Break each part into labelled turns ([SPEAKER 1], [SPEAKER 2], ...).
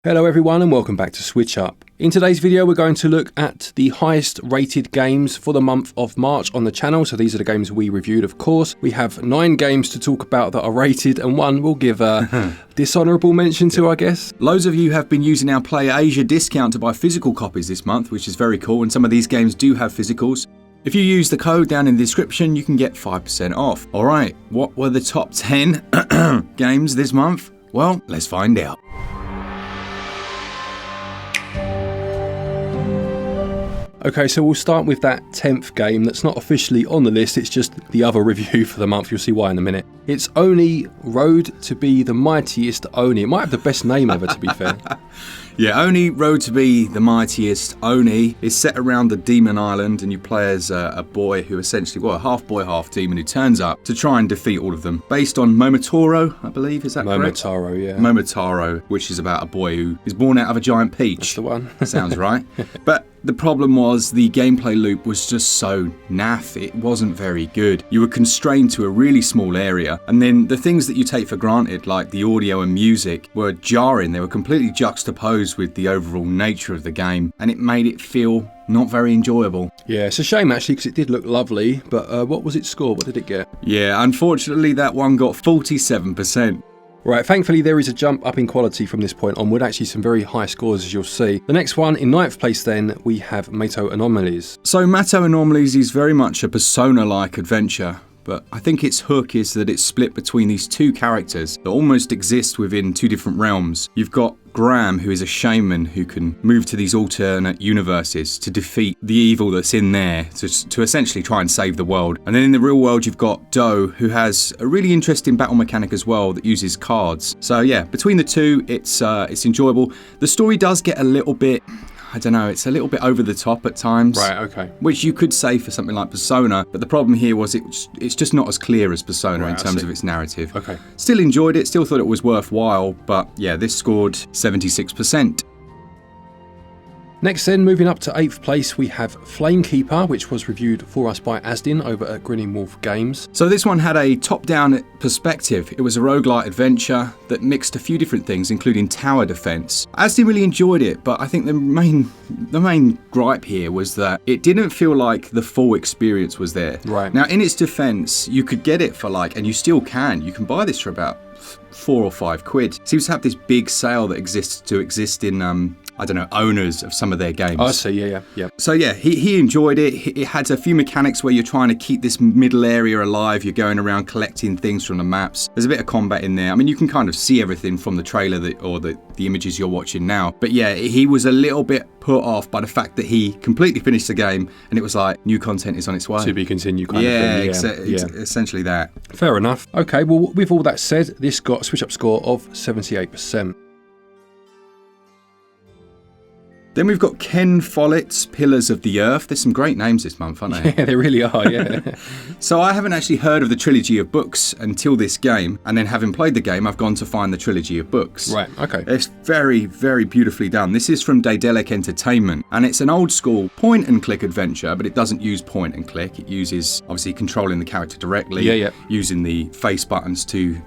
[SPEAKER 1] Hello everyone and welcome back to SwitchUp. In today's video we're going to look at the highest rated games for the month of March on the channel. So these are the games we reviewed, of course. We have 9 games to talk about that are rated and one we'll give a dishonourable mention to, I guess.
[SPEAKER 2] Loads of you have been using our Player Azure discount to buy physical copies this month, which is very cool, and some of these games do have physicals. If you use the code down in the description, you can get 5% off. Alright, what were the top 10 games this month? Well, let's find out.
[SPEAKER 1] Okay, so we'll start with that 10th game that's not officially on the list, it's just the other review for the month. You'll see why in a minute. It's Oni Road to be the Mightiest Oni. It might have the best name ever, to be fair.
[SPEAKER 2] Yeah, Oni Road to be the Mightiest Oni is set around the Demon Island, and you play as a boy who essentially, well, half boy, half demon, who turns up to try and defeat all of them. Based on Momotaro, I believe, is that correct?
[SPEAKER 1] Momotaro, yeah.
[SPEAKER 2] Momotaro, which is about a boy who is born out of a giant peach.
[SPEAKER 1] That's the one.
[SPEAKER 2] Sounds right. But the problem was the gameplay loop was just so naff. It wasn't very good. You were constrained to a really small area, and then the things that you take for granted, like the audio and music, were jarring. They were completely juxtaposed with the overall nature of the game, and it made it feel not very enjoyable.
[SPEAKER 1] Yeah, it's a shame actually, because it did look lovely, but what was its score? What did it get?
[SPEAKER 2] Yeah, unfortunately that one got 47%.
[SPEAKER 1] Right, thankfully there is a jump up in quality from this point onward, actually some very high scores as you'll see. The next one, in 9th place then, we have Mato Anomalies.
[SPEAKER 2] So Mato Anomalies is very much a Persona-like adventure, but I think its hook is that it's split between these two characters that almost exist within two different realms. You've got Graham, who is a shaman who can move to these alternate universes to defeat the evil that's in there, to essentially try and save the world. And then in the real world, you've got Doe, who has a really interesting battle mechanic as well that uses cards. So yeah, between the two, it's enjoyable. The story does get a little bit, I don't know, it's a little bit over the top at times.
[SPEAKER 1] Right, okay.
[SPEAKER 2] Which you could say for something like Persona, but the problem here was it's just not as clear as Persona in terms of its narrative.
[SPEAKER 1] Okay.
[SPEAKER 2] Still enjoyed it, still thought it was worthwhile, but yeah, this scored 76%.
[SPEAKER 1] Next then, moving up to 8th place, we have Flamekeeper, which was reviewed for us by Asdin over at Grinning Wolf Games.
[SPEAKER 2] So this one had a top-down perspective. It was a roguelite adventure that mixed a few different things, including tower defense. Asdin really enjoyed it, but I think the main gripe here was that it didn't feel like the full experience was there.
[SPEAKER 1] Right.
[SPEAKER 2] Now, in its defense, you could get it for and you still can. You can buy this for about 4 or 5 quid. Seems to have this big sale that exist in I don't know, owners of some of their games.
[SPEAKER 1] Oh, I see, yeah.
[SPEAKER 2] So yeah, he enjoyed it. It had a few mechanics where you're trying to keep this middle area alive. You're going around collecting things from the maps. There's a bit of combat in there. I mean, you can kind of see everything from the trailer or the images you're watching now. But yeah, he was a little bit put off by the fact that he completely finished the game and it was like, new content is on its way.
[SPEAKER 1] To be continued kind of thing.
[SPEAKER 2] Yeah, essentially that.
[SPEAKER 1] Fair enough. Okay, well, with all that said, this got a SwitchUp score of 78%.
[SPEAKER 2] Then we've got Ken Follett's Pillars of the Earth. There's some great names this month, aren't they?
[SPEAKER 1] Yeah, they really are, yeah.
[SPEAKER 2] So I haven't actually heard of the trilogy of books until this game, and then having played the game, I've gone to find the trilogy of books.
[SPEAKER 1] Right, okay.
[SPEAKER 2] It's very, very beautifully done. This is from Daedalic Entertainment, and it's an old school point and click adventure, but it doesn't use point and click. It uses, obviously, controlling the character directly, using the face buttons to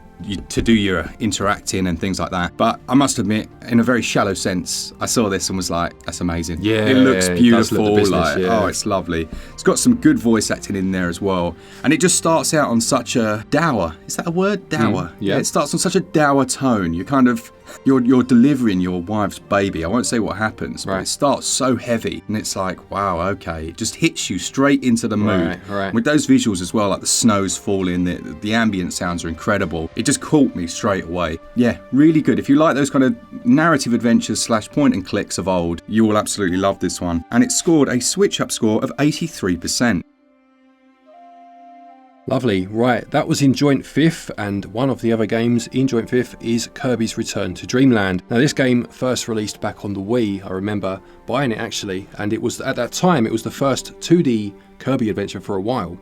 [SPEAKER 2] do your interacting and things like that. But I must admit, in a very shallow sense, I saw this and was like, that's amazing.
[SPEAKER 1] Yeah,
[SPEAKER 2] it looks beautiful.
[SPEAKER 1] It does look the business,
[SPEAKER 2] Oh, it's lovely. It's got some good voice acting in there as well. And it just starts out on such a dour, is that a word? Dour.
[SPEAKER 1] Yeah.
[SPEAKER 2] It starts on such a dour tone. You're delivering your wife's baby. I won't say what happens, but it starts so heavy and it's like, wow, okay. It just hits you straight into the mood.
[SPEAKER 1] Right.
[SPEAKER 2] With those visuals as well, like the snow's falling, the ambient sounds are incredible. It just caught me straight away. Yeah, really good. If you like those kind of narrative adventures / point and clicks of old, you will absolutely love this one. And it scored a SwitchUp score of 83%.
[SPEAKER 1] Lovely. Right, that was in joint 5th, and one of the other games in joint 5th is Kirby's Return to Dreamland. Now this game first released back on the Wii. I remember buying it actually, and it was at that time it was the first 2D Kirby adventure for a while.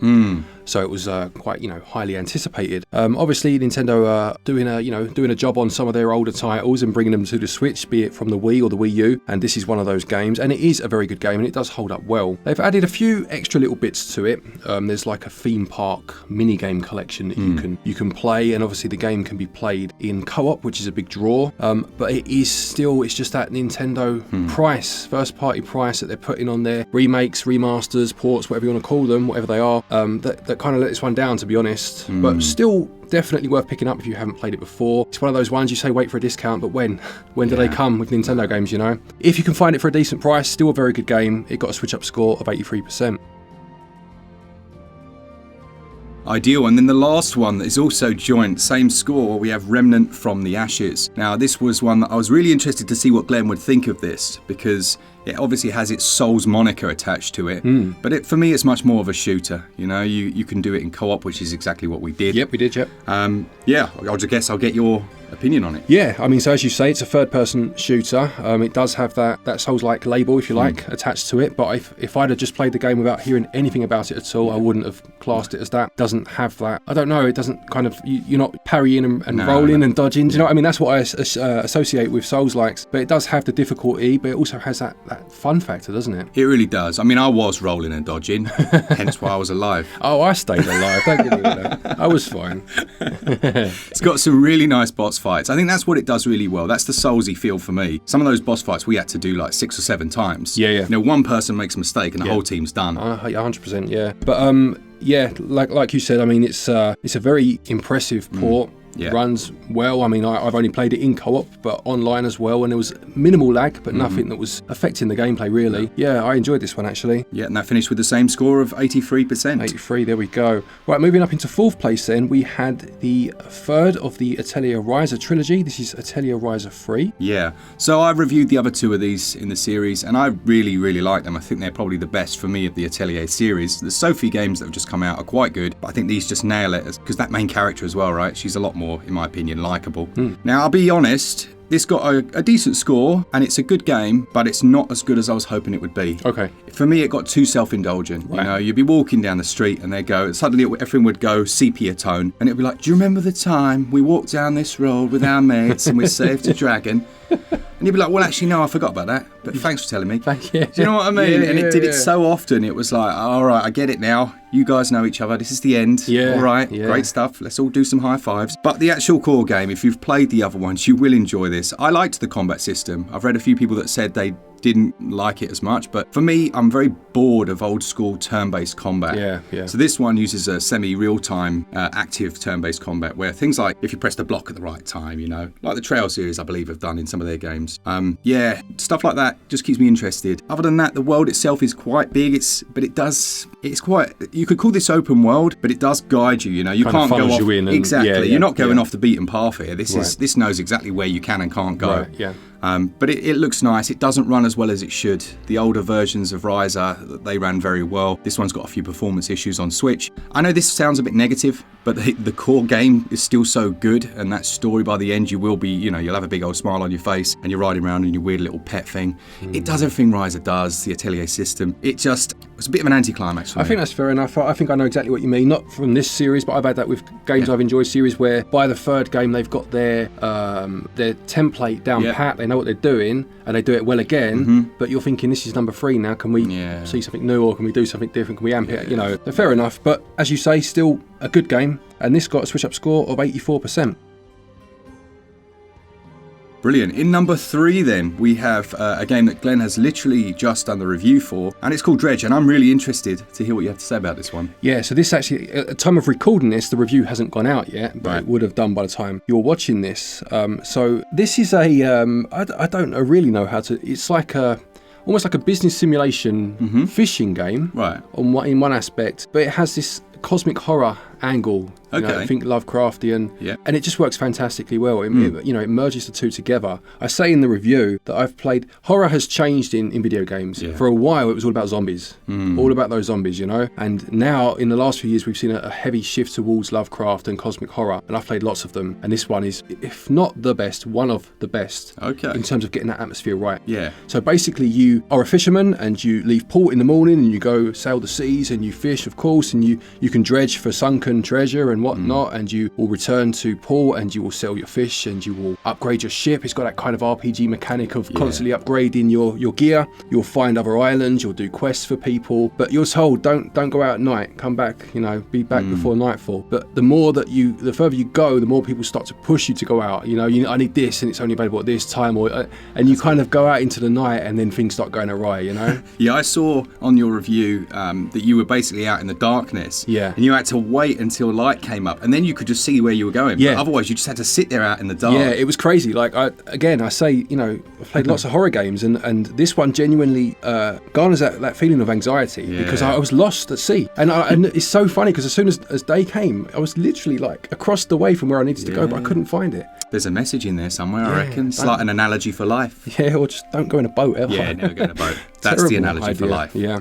[SPEAKER 1] So it was quite, highly anticipated. Obviously, Nintendo are doing a job on some of their older titles and bringing them to the Switch, be it from the Wii or the Wii U, and this is one of those games, and it is a very good game, and it does hold up well. They've added a few extra little bits to it. There's like a theme park mini-game collection that you can play, and obviously the game can be played in co-op, which is a big draw, but it's just that Nintendo price, first-party price that they're putting on there. Remakes, remasters, ports, whatever you want to call them, whatever they are, that kind of let this one down, to be honest. But still definitely worth picking up if you haven't played it before. It's one of those ones you say wait for a discount, but when do they come with Nintendo games, If you can find it for a decent price, still a very good game. It got a SwitchUp score of 83%.
[SPEAKER 2] Ideal. And then the last one that is also joint, same score, we have Remnant from the Ashes. Now, this was one that I was really interested to see what Glen would think of this, because it obviously has its Souls moniker attached to it, but for me it's much more of a shooter. You can do it in co-op, which is exactly what we did.
[SPEAKER 1] Yep, we did, yep.
[SPEAKER 2] I guess I'll get your opinion on it.
[SPEAKER 1] Yeah, I mean, so as you say, it's a third-person shooter. It does have that Souls-like label, if you like, attached to it, but if I'd have just played the game without hearing anything about it at all, I wouldn't have classed it as that. It doesn't have that. I don't know, it doesn't kind of, you're not parrying and rolling and dodging, do you know what I mean? That's what I associate with Souls-likes, but it does have the difficulty, but it also has that fun factor, doesn't it?
[SPEAKER 2] It really does. I mean, I was rolling and dodging, hence why I was alive.
[SPEAKER 1] Oh, I stayed alive, don't get me that. I was fine.
[SPEAKER 2] It's got some really nice boss fights. I think that's what it does really well. That's the Soulsy feel for me. Some of those boss fights we had to do like 6 or 7 times.
[SPEAKER 1] Yeah.
[SPEAKER 2] One person makes a mistake and the whole team's done.
[SPEAKER 1] 100%, yeah. But like you said, I mean, it's a very impressive port. Yeah. Runs well. I mean, I've only played it in co-op, but online as well, and there was minimal lag, but nothing that was affecting the gameplay, really. Yeah, I enjoyed this one, actually.
[SPEAKER 2] Yeah, and that finished with the same score of 83%.
[SPEAKER 1] 83, there we go. Right, moving up into 4th place then, we had the 3rd of the Atelier Ryza trilogy. This is Atelier Ryza 3.
[SPEAKER 2] Yeah, so I reviewed the other 2 of these in the series, and I really, really like them. I think they're probably the best for me of the Atelier series. The Sophie games that have just come out are quite good, but I think these just nail it, because that main character as well, right? She's a lot more, in my opinion, likeable. Now, I'll be honest, this got a decent score, and it's a good game, but it's not as good as I was hoping it would be.
[SPEAKER 1] Okay.
[SPEAKER 2] For me, it got too self-indulgent. Right. You'd be walking down the street, and suddenly everything would go sepia tone, and it'd be like, do you remember the time we walked down this road with our mates and we saved a dragon? And you'd be like, well, actually, no, I forgot about that, but thanks for telling me.
[SPEAKER 1] Thank you.
[SPEAKER 2] Do you know what I mean? And it did it so often, it was like, all right, I get it now. You guys know each other. This is the end.
[SPEAKER 1] Yeah.
[SPEAKER 2] All right. Yeah. Great stuff. Let's all do some high fives. But the actual core game, if you've played the other ones, you will enjoy this. I liked the combat system. I've read a few people that said they didn't like it as much, but for me, I'm very bored of old school turn-based combat.
[SPEAKER 1] Yeah.
[SPEAKER 2] So this one uses a semi-real-time active turn-based combat where things like if you press the block at the right time, like the Trail series I believe have done in some of their games. Stuff like that just keeps me interested. Other than that, the world itself is quite big. You could call this open world, but it does guide you. You can't go off. Exactly. You're not going off the beaten path here. This knows exactly where you can and can't go.
[SPEAKER 1] Right, yeah.
[SPEAKER 2] But it looks nice. It doesn't run as well as it should. The older versions of Ryza, they ran very well. This one's got a few performance issues on Switch. I know this sounds a bit negative, but the core game is still so good, and that story by the end, you will be, you'll have a big old smile on your face, and you're riding around in your weird little pet thing. It does everything Ryza does, the Atelier system. It's a bit of an anticlimax for me.
[SPEAKER 1] I think that's fair enough. I think I know exactly what you mean. Not from this series, but I've had that with games I've enjoyed, series where by the 3rd game they've got their template down pat. They know what they're doing, and they do it well again. But you're thinking, this is number 3 now. Can we see something new, or can we do something different? Can we amp it? They're fair enough. But as you say, still a good game. And this got a SwitchUp score of 84%.
[SPEAKER 2] Brilliant. In number 3 then, we have a game that Glen has literally just done the review for, and it's called Dredge, and I'm really interested to hear what you have to say about this one. Yeah,
[SPEAKER 1] so this actually, at the time of recording this, the review hasn't gone out yet, but it would have done by the time you're watching this. So this is I don't really know how to, it's like almost like a business simulation fishing game,
[SPEAKER 2] right?
[SPEAKER 1] In one aspect, but it has this cosmic horror angle. You know,
[SPEAKER 2] Okay.
[SPEAKER 1] I think Lovecraftian,
[SPEAKER 2] Yeah.
[SPEAKER 1] and it just works fantastically well. It merges the two together. I say in the review that I've played horror has changed in video games.
[SPEAKER 2] Yeah.
[SPEAKER 1] For a while, it was all about zombies, all about those zombies, And now in the last few years, we've seen a heavy shift towards Lovecraft and cosmic horror, and I've played lots of them. And this one is, if not the best, one of the best.
[SPEAKER 2] Okay.
[SPEAKER 1] In terms of getting that atmosphere right.
[SPEAKER 2] Yeah.
[SPEAKER 1] So basically, you are a fisherman and you leave port in the morning and you go sail the seas and you fish, of course, and you can dredge for sunken treasure and whatnot, and you will return to port and you will sell your fish and you will upgrade your ship. It's got that kind of RPG mechanic of constantly upgrading your gear. You'll find other islands, you'll do quests for people, but you're told don't go out at night, come back, be back before nightfall. But the further you go, the more people start to push you to go out. I need this and it's only available at this time, and you kind of go out into the night and then things start going awry,
[SPEAKER 2] Yeah, I saw on your review that you were basically out in the darkness.
[SPEAKER 1] Yeah.
[SPEAKER 2] And you had to wait until light came up, and then you could just see where you were going.
[SPEAKER 1] Yeah.
[SPEAKER 2] But otherwise, you just had to sit there out in the dark.
[SPEAKER 1] Yeah, it was crazy. Like, I've played lots of horror games, and this one genuinely garners that feeling of anxiety because I was lost at sea. And it's so funny because as soon as day came, I was literally like across the way from where I needed to go, but I couldn't find it.
[SPEAKER 2] There's a message in there somewhere, I reckon. It's like an analogy for life.
[SPEAKER 1] Yeah, or just don't go in a boat ever.
[SPEAKER 2] Yeah, never go in a boat. That's the analogy for life.
[SPEAKER 1] Yeah.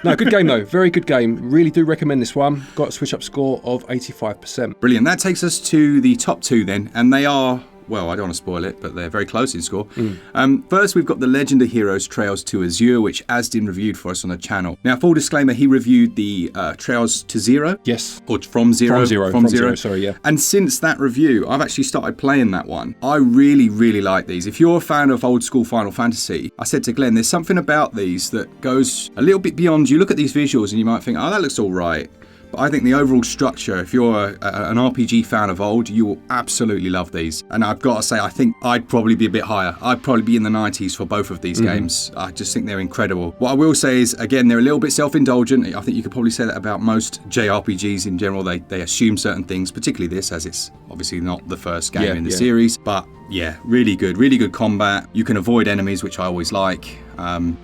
[SPEAKER 1] No, good game though. Very good game. Really do recommend this one. Got a SwitchUp score of 85%.
[SPEAKER 2] Brilliant. That takes us to the top two then, and they are, well, I don't want to spoil it, but they're very close in score. First, we've got the Legend of Heroes Trails to Azure, which Asdin reviewed for us on the channel. Now, full disclaimer, he reviewed the Trails to Zero.
[SPEAKER 1] Yes.
[SPEAKER 2] Or from Zero.
[SPEAKER 1] From Zero, sorry, yeah.
[SPEAKER 2] And since that review, I've actually started playing that one. I really, really like these. If you're a fan of old school Final Fantasy, I said to Glenn, there's something about these that goes a little bit beyond. You look at these visuals and you might think, oh, that looks all right. But I think the overall structure, if you're an RPG fan of old, you will absolutely love these. And I've got to say, I think I'd probably be a bit higher. I'd probably be in the 90s for both of these games. I just think they're incredible. What I will say is, again, they're a little bit self-indulgent. I think you could probably say that about most JRPGs in general. They assume certain things, particularly this, as it's obviously not the first game in the series. But yeah, really good combat. You can avoid enemies, which I always like.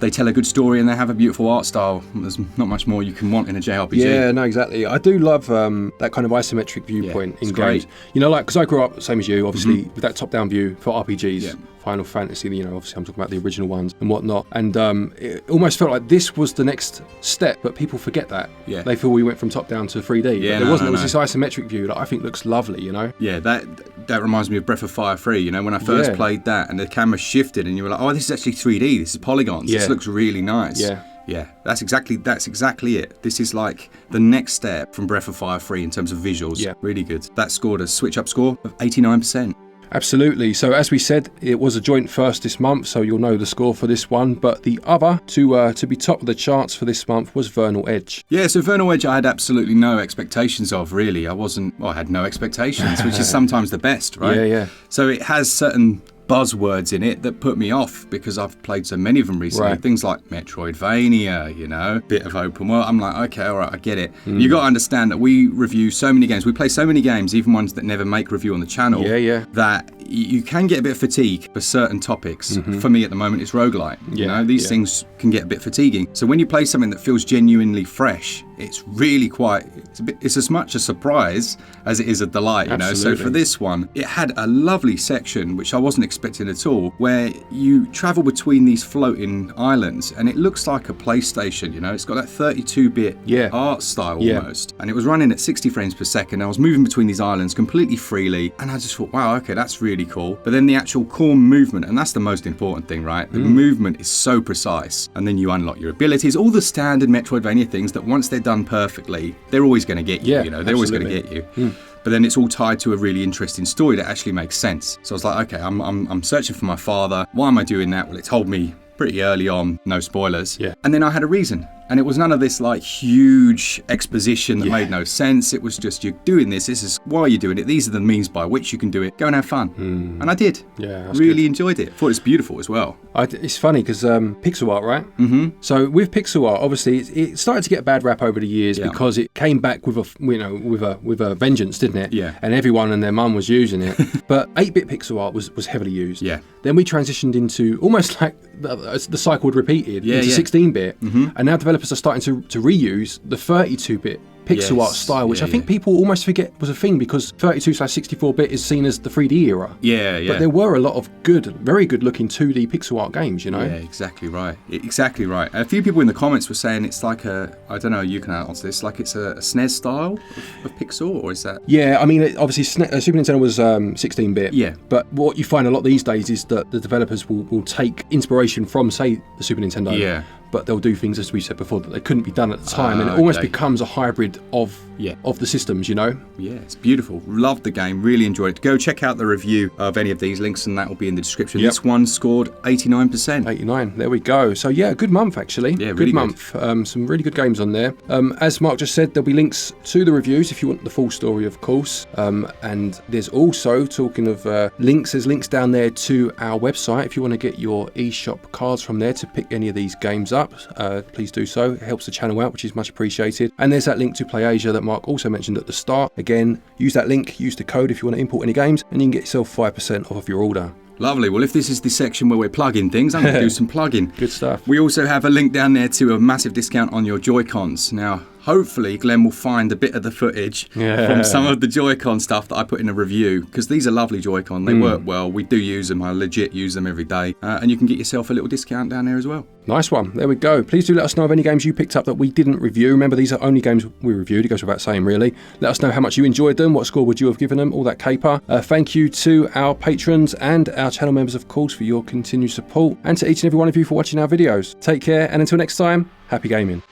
[SPEAKER 2] They tell a good story and they have a beautiful art style. There's not much more you can want in a JRPG.
[SPEAKER 1] Yeah, no, exactly. I do love that kind of isometric viewpoint in games.
[SPEAKER 2] Great.
[SPEAKER 1] Because I grew up, same as you, obviously, with that top-down view for RPGs. Yeah. Final Fantasy, obviously I'm talking about the original ones and whatnot. And it almost felt like this was the next step, but people forget that.
[SPEAKER 2] Yeah.
[SPEAKER 1] They feel we went from top-down to 3D.
[SPEAKER 2] Yeah,
[SPEAKER 1] but there wasn't. It was this isometric view that I think looks lovely,
[SPEAKER 2] Yeah, that reminds me of Breath of Fire 3, when I first played that and the camera shifted and you were like, oh, this is actually 3D, this is polygons, this looks really nice. Yeah, that's exactly it. This is like the next step from Breath of Fire 3 in terms of visuals. Yeah. Really good. That scored a SwitchUp score of 89%.
[SPEAKER 1] Absolutely. So as we said, it was a joint first this month, so you'll know the score for this one. But the other to be top of the charts for this month was Vernal Edge.
[SPEAKER 2] Yeah, so Vernal Edge I had absolutely no expectations of, really. I had no expectations, which is sometimes the best, right?
[SPEAKER 1] Yeah.
[SPEAKER 2] So it has certain buzzwords in it that put me off because I've played so many of them recently.
[SPEAKER 1] Right.
[SPEAKER 2] Things like Metroidvania, bit of open world. I'm like, okay, all right, I get it. You got to understand that we review so many games. We play so many games, even ones that never make review on the channel, that you can get a bit of fatigue for certain topics. For me at the moment, it's roguelite. These things can get a bit fatiguing. So when you play something that feels genuinely fresh, it's really it's as much a surprise as it is a delight, So for this one, it had a lovely section, which I wasn't expecting at all, where you travel between these floating islands and it looks like a PlayStation, It's got that 32-bit art style almost. And it was running at 60 frames per second. I was moving between these islands completely freely. And I just thought, wow, okay, that's really cool. But then the actual core movement, and that's the most important thing, right? The movement is so precise. And then you unlock your abilities, all the standard Metroidvania things that once they're done perfectly, they're always going to get you, They're always going to get you. But then it's all tied to a really interesting story that actually makes sense. So I was like, okay, I'm searching for my father. Why am I doing that? Well, it told me pretty early on, no spoilers. Yeah. And then I had a reason. And it was none of this like huge exposition that made no sense. It was just, you're doing this. This is why you're doing it. These are the means by which you can do it. Go and have fun. And I did. Yeah, really enjoyed it. Thought it was beautiful as well.
[SPEAKER 1] It's funny because pixel art, right? Mm-hmm. So with pixel art, obviously, it started to get a bad rap over the years because it came back with a vengeance, didn't it? Yeah. And everyone and their mum was using it. But 8-bit pixel art was heavily used. Yeah. Then we transitioned into almost like the cycle repeated into 16-bit, and now developers are starting to reuse the 32-bit pixel art style, which I think people almost forget was a thing because 32/64-bit is seen as the 3D era.
[SPEAKER 2] Yeah.
[SPEAKER 1] But there were a lot of good, very good looking 2D pixel art games, you know?
[SPEAKER 2] Yeah, exactly right. Exactly right. A few people in the comments were saying it's like I don't know, you can answer this, like it's a SNES style of pixel, or is that?
[SPEAKER 1] Yeah, I mean, obviously Super Nintendo was 16-bit.
[SPEAKER 2] Yeah.
[SPEAKER 1] But what you find a lot these days is that the developers will take inspiration from, say, the Super Nintendo. Yeah. But they'll do things, as we said before, that they couldn't be done at the time, and it almost becomes a hybrid of the systems, you know?
[SPEAKER 2] Yeah, it's beautiful. Loved the game, really enjoyed it. Go check out the review of any of these links, and that will be in the description. This one scored 89%.
[SPEAKER 1] 89, there we go. So yeah, good month actually.
[SPEAKER 2] Yeah, really
[SPEAKER 1] good month. Some really good games on there. As Mark just said, there'll be links to the reviews if you want the full story, of course. And there's also, talking of links, there's links down there to our website if you want to get your eShop cards from there to pick any of these games up. Please do so. It helps the channel out, which is much appreciated. And there's that link to Play Asia that Mark also mentioned at the start. Again, use that link, use the code if you want to import any games, and you can get yourself 5% off of your order.
[SPEAKER 2] Lovely. Well, if this is the section where we're plugging things, I'm going to do some plugging.
[SPEAKER 1] Good stuff.
[SPEAKER 2] We also have a link down there to a massive discount on your Joy-Cons. Now, hopefully Glen will find a bit of the footage from some of the Joy-Con stuff that I put in a review, because these are lovely Joy-Con. They work well. We do use them. I legit use them every day. And you can get yourself a little discount down there as well.
[SPEAKER 1] Nice one. There we go. Please do let us know of any games you picked up that we didn't review. Remember, these are only games we reviewed. It goes without saying, really. Let us know how much you enjoyed them. What score would you have given them? All that caper. Thank you to our patrons and our channel members, of course, for your continued support. And to each and every one of you for watching our videos. Take care, and until next time, happy gaming.